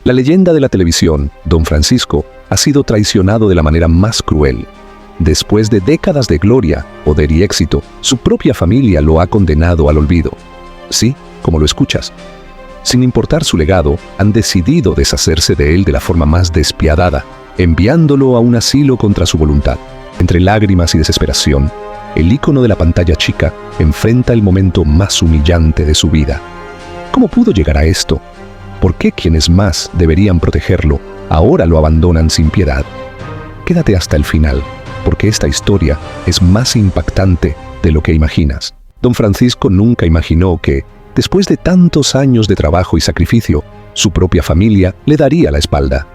La leyenda de la televisión, Don Francisco, ha sido traicionado de la manera más cruel. Después de décadas de gloria, poder y éxito, su propia familia lo ha condenado al olvido. Sí, como lo escuchas. Sin importar su legado, han decidido deshacerse de él de la forma más despiadada, enviándolo a un asilo contra su voluntad. Entre lágrimas y desesperación, el ícono de la pantalla chica enfrenta el momento más humillante de su vida. ¿Cómo pudo llegar a esto? ¿Por qué quienes más deberían protegerlo ahora lo abandonan sin piedad? Quédate hasta el final, porque esta historia es más impactante de lo que imaginas. Don Francisco nunca imaginó que, después de tantos años de trabajo y sacrificio, su propia familia le daría la espalda.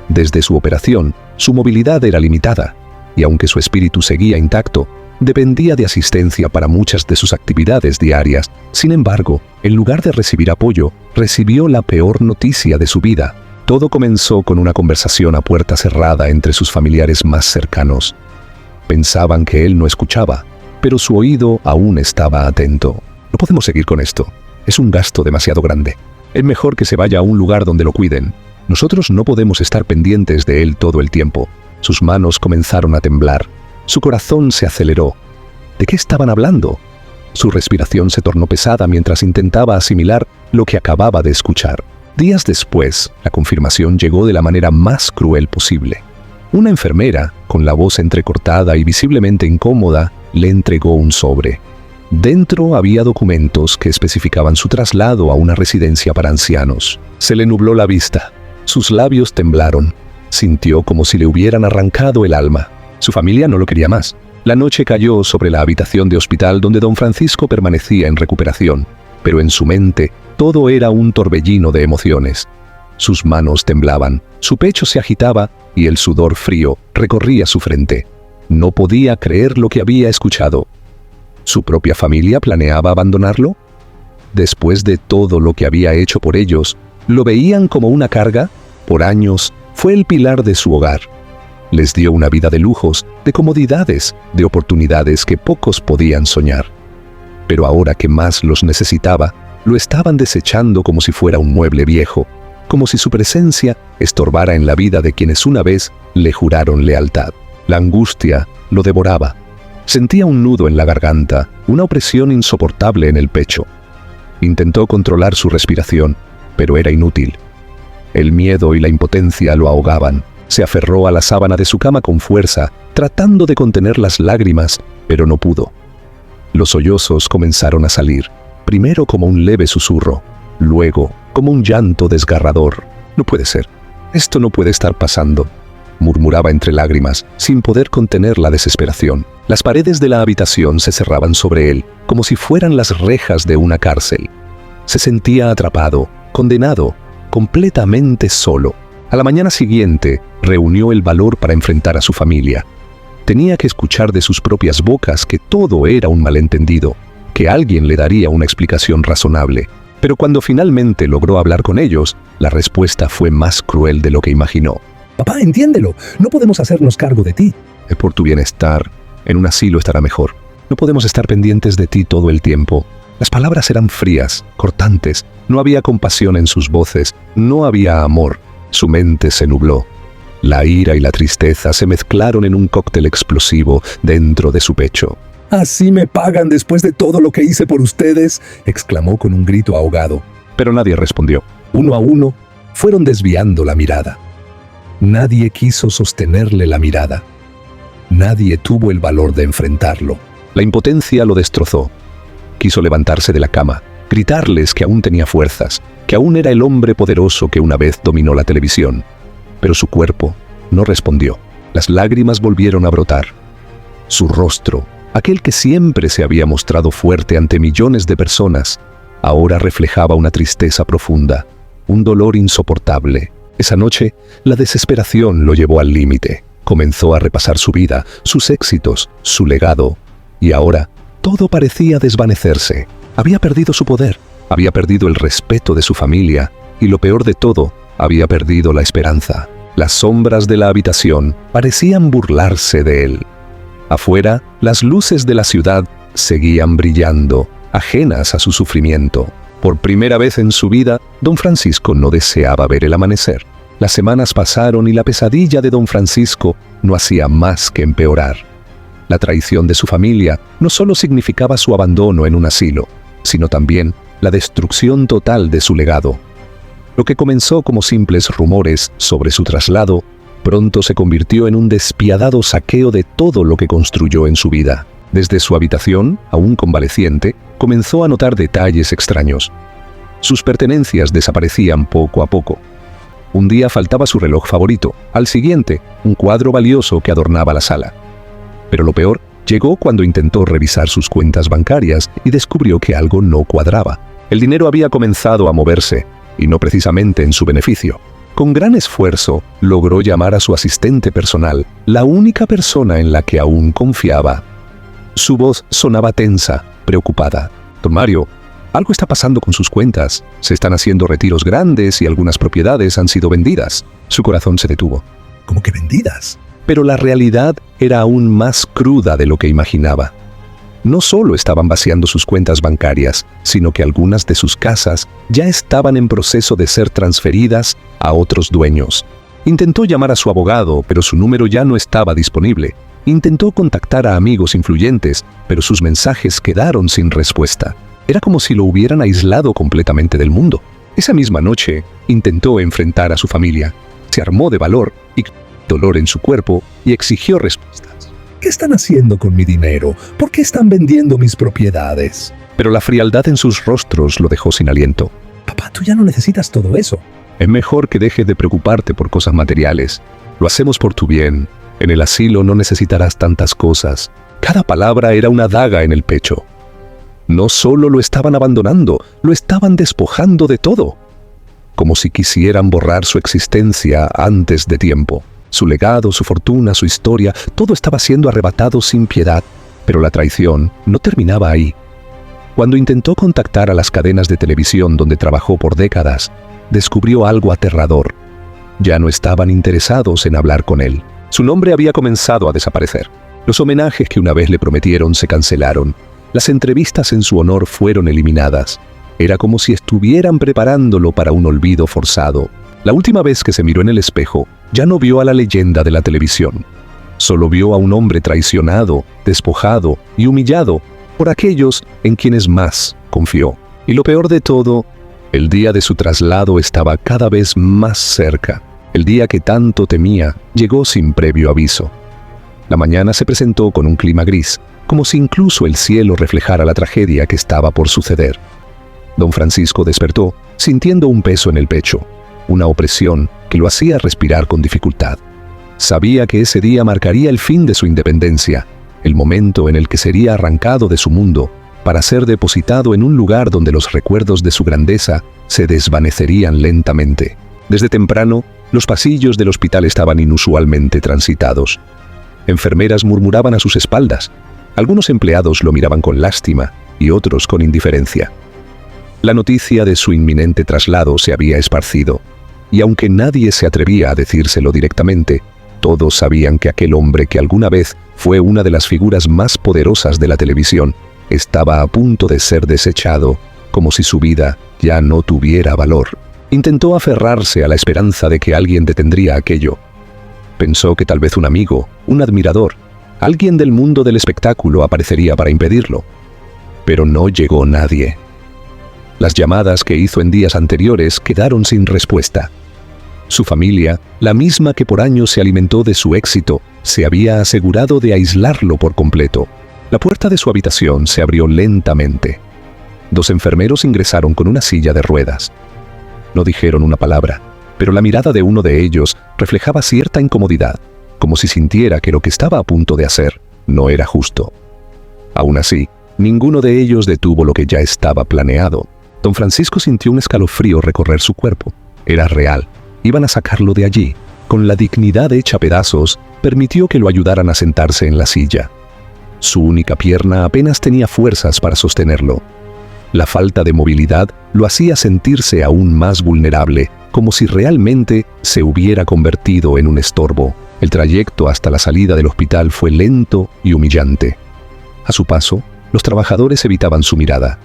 Desde su operación, su movilidad era limitada, y aunque su espíritu seguía intacto, dependía de asistencia para muchas de sus actividades diarias. Sin embargo, en lugar de recibir apoyo, recibió la peor noticia de su vida. Todo comenzó con una conversación a puerta cerrada entre sus familiares más cercanos. Pensaban que él no escuchaba, pero su oído aún estaba atento. No podemos seguir con esto. Es un gasto demasiado grande. Es mejor que se vaya a un lugar donde lo cuiden. Nosotros no podemos estar pendientes de él todo el tiempo. Sus manos comenzaron a temblar. Su corazón se aceleró. ¿De qué estaban hablando? Su respiración se tornó pesada mientras intentaba asimilar lo que acababa de escuchar. Días después, la confirmación llegó de la manera más cruel posible. Una enfermera, con la voz entrecortada y visiblemente incómoda, le entregó un sobre. Dentro había documentos que especificaban su traslado a una residencia para ancianos. Se le nubló la vista. Sus labios temblaron. Sintió como si le hubieran arrancado el alma. Su familia no lo quería más. La noche cayó sobre la habitación de hospital donde Don Francisco permanecía en recuperación, pero en su mente todo era un torbellino de emociones. Sus manos temblaban, su pecho se agitaba y el sudor frío recorría su frente. No podía creer lo que había escuchado. ¿Su propia familia planeaba abandonarlo? Después de todo lo que había hecho por ellos, ¿lo veían como una carga? Por años, fue el pilar de su hogar. Les dio una vida de lujos, de comodidades, de oportunidades que pocos podían soñar. Pero ahora que más los necesitaba, lo estaban desechando como si fuera un mueble viejo, como si su presencia estorbara en la vida de quienes una vez le juraron lealtad. La angustia lo devoraba. Sentía un nudo en la garganta, una opresión insoportable en el pecho. Intentó controlar su respiración, pero era inútil. El miedo y la impotencia lo ahogaban. Se aferró a la sábana de su cama con fuerza, tratando de contener las lágrimas, pero no pudo. Los sollozos comenzaron a salir, primero como un leve susurro, luego como un llanto desgarrador. No puede ser. Esto no puede estar pasando, murmuraba entre lágrimas, sin poder contener la desesperación. Las paredes de la habitación se cerraban sobre él, como si fueran las rejas de una cárcel. Se sentía atrapado, condenado, completamente solo. A la mañana siguiente, reunió el valor para enfrentar a su familia. Tenía que escuchar de sus propias bocas que todo era un malentendido, que alguien le daría una explicación razonable. Pero cuando finalmente logró hablar con ellos, la respuesta fue más cruel de lo que imaginó. Papá, entiéndelo, no podemos hacernos cargo de ti. Es por tu bienestar, en un asilo estará mejor. No podemos estar pendientes de ti todo el tiempo. Las palabras eran frías, cortantes, no había compasión en sus voces, no había amor. Su mente se nubló. La ira y la tristeza se mezclaron en un cóctel explosivo dentro de su pecho. ¿Así me pagan después de todo lo que hice por ustedes?, exclamó con un grito ahogado. Pero nadie respondió. Uno a uno, fueron desviando la mirada. Nadie quiso sostenerle la mirada. Nadie tuvo el valor de enfrentarlo. La impotencia lo destrozó. Quiso levantarse de la cama, gritarles que aún tenía fuerzas, que aún era el hombre poderoso que una vez dominó la televisión. Pero su cuerpo no respondió. Las lágrimas volvieron a brotar. Su rostro, aquel que siempre se había mostrado fuerte ante millones de personas, ahora reflejaba una tristeza profunda, un dolor insoportable. Esa noche, la desesperación lo llevó al límite. Comenzó a repasar su vida, sus éxitos, su legado, y ahora todo parecía desvanecerse. Había perdido su poder, había perdido el respeto de su familia, y lo peor de todo, había perdido la esperanza. Las sombras de la habitación parecían burlarse de él. Afuera, las luces de la ciudad seguían brillando, ajenas a su sufrimiento. Por primera vez en su vida, don Francisco no deseaba ver el amanecer. Las semanas pasaron y la pesadilla de don Francisco no hacía más que empeorar. La traición de su familia no solo significaba su abandono en un asilo, sino también la destrucción total de su legado. Lo que comenzó como simples rumores sobre su traslado, pronto se convirtió en un despiadado saqueo de todo lo que construyó en su vida. Desde su habitación, aún convaleciente, comenzó a notar detalles extraños. Sus pertenencias desaparecían poco a poco. Un día faltaba su reloj favorito, al siguiente, un cuadro valioso que adornaba la sala. Pero lo peor llegó cuando intentó revisar sus cuentas bancarias y descubrió que algo no cuadraba. El dinero había comenzado a moverse, y no precisamente en su beneficio. Con gran esfuerzo, logró llamar a su asistente personal, la única persona en la que aún confiaba. Su voz sonaba tensa, preocupada. «Don Mario, algo está pasando con sus cuentas. Se están haciendo retiros grandes y algunas propiedades han sido vendidas». Su corazón se detuvo. ¿Cómo que vendidas? Pero la realidad era aún más cruda de lo que imaginaba. No solo estaban vaciando sus cuentas bancarias, sino que algunas de sus casas ya estaban en proceso de ser transferidas a otros dueños. Intentó llamar a su abogado, pero su número ya no estaba disponible. Intentó contactar a amigos influyentes, pero sus mensajes quedaron sin respuesta. Era como si lo hubieran aislado completamente del mundo. Esa misma noche, intentó enfrentar a su familia. Se armó de valor y dolor en su cuerpo y exigió respuestas. ¿Qué están haciendo con mi dinero? ¿Por qué están vendiendo mis propiedades? Pero la frialdad en sus rostros lo dejó sin aliento. Papá, tú ya no necesitas todo eso. Es mejor que dejes de preocuparte por cosas materiales. Lo hacemos por tu bien. En el asilo no necesitarás tantas cosas. Cada palabra era una daga en el pecho. No solo lo estaban abandonando, lo estaban despojando de todo. Como si quisieran borrar su existencia antes de tiempo. Su legado, su fortuna, su historia, todo estaba siendo arrebatado sin piedad. Pero la traición no terminaba ahí. Cuando intentó contactar a las cadenas de televisión donde trabajó por décadas, descubrió algo aterrador. Ya no estaban interesados en hablar con él. Su nombre había comenzado a desaparecer. Los homenajes que una vez le prometieron se cancelaron. Las entrevistas en su honor fueron eliminadas. Era como si estuvieran preparándolo para un olvido forzado. La última vez que se miró en el espejo, ya no vio a la leyenda de la televisión. Solo vio a un hombre traicionado, despojado y humillado por aquellos en quienes más confió. Y lo peor de todo, el día de su traslado estaba cada vez más cerca. El día que tanto temía llegó sin previo aviso. La mañana se presentó con un clima gris, como si incluso el cielo reflejara la tragedia que estaba por suceder. Don Francisco despertó, sintiendo un peso en el pecho, una opresión que lo hacía respirar con dificultad. Sabía que ese día marcaría el fin de su independencia, el momento en el que sería arrancado de su mundo para ser depositado en un lugar donde los recuerdos de su grandeza se desvanecerían lentamente. Desde temprano, los pasillos del hospital estaban inusualmente transitados. Enfermeras murmuraban a sus espaldas. Algunos empleados lo miraban con lástima y otros con indiferencia. La noticia de su inminente traslado se había esparcido, y aunque nadie se atrevía a decírselo directamente, todos sabían que aquel hombre que alguna vez fue una de las figuras más poderosas de la televisión estaba a punto de ser desechado, como si su vida ya no tuviera valor. Intentó aferrarse a la esperanza de que alguien detendría aquello. Pensó que tal vez un amigo, un admirador, alguien del mundo del espectáculo aparecería para impedirlo. Pero no llegó nadie. Las llamadas que hizo en días anteriores quedaron sin respuesta. Su familia, la misma que por años se alimentó de su éxito, se había asegurado de aislarlo por completo. La puerta de su habitación se abrió lentamente. 2 enfermeros ingresaron con una silla de ruedas. No dijeron una palabra, pero la mirada de uno de ellos reflejaba cierta incomodidad, como si sintiera que lo que estaba a punto de hacer no era justo. Aún así, ninguno de ellos detuvo lo que ya estaba planeado. Don Francisco sintió un escalofrío recorrer su cuerpo. Era real. Iban a sacarlo de allí. Con la dignidad hecha pedazos, permitió que lo ayudaran a sentarse en la silla. Su única pierna apenas tenía fuerzas para sostenerlo. La falta de movilidad lo hacía sentirse aún más vulnerable, como si realmente se hubiera convertido en un estorbo. El trayecto hasta la salida del hospital fue lento y humillante. A su paso, los trabajadores evitaban su mirada.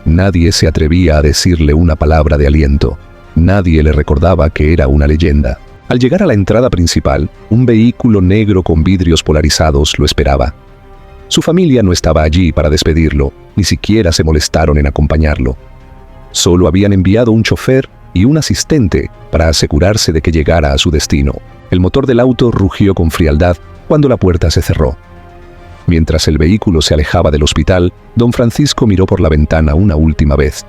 Nadie se atrevía a decirle una palabra de aliento. Nadie le recordaba que era una leyenda. Al llegar a la entrada principal, un vehículo negro con vidrios polarizados lo esperaba. Su familia no estaba allí para despedirlo, ni siquiera se molestaron en acompañarlo. Solo habían enviado un chofer y un asistente para asegurarse de que llegara a su destino. El motor del auto rugió con frialdad cuando la puerta se cerró. Mientras el vehículo se alejaba del hospital, don Francisco miró por la ventana una última vez.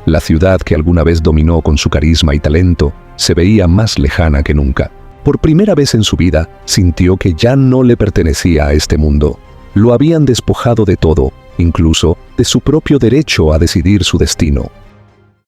La ciudad que alguna vez dominó con su carisma y talento se veía más lejana que nunca. Por primera vez en su vida, sintió que ya no le pertenecía a este mundo. Lo habían despojado de todo, incluso de su propio derecho a decidir su destino.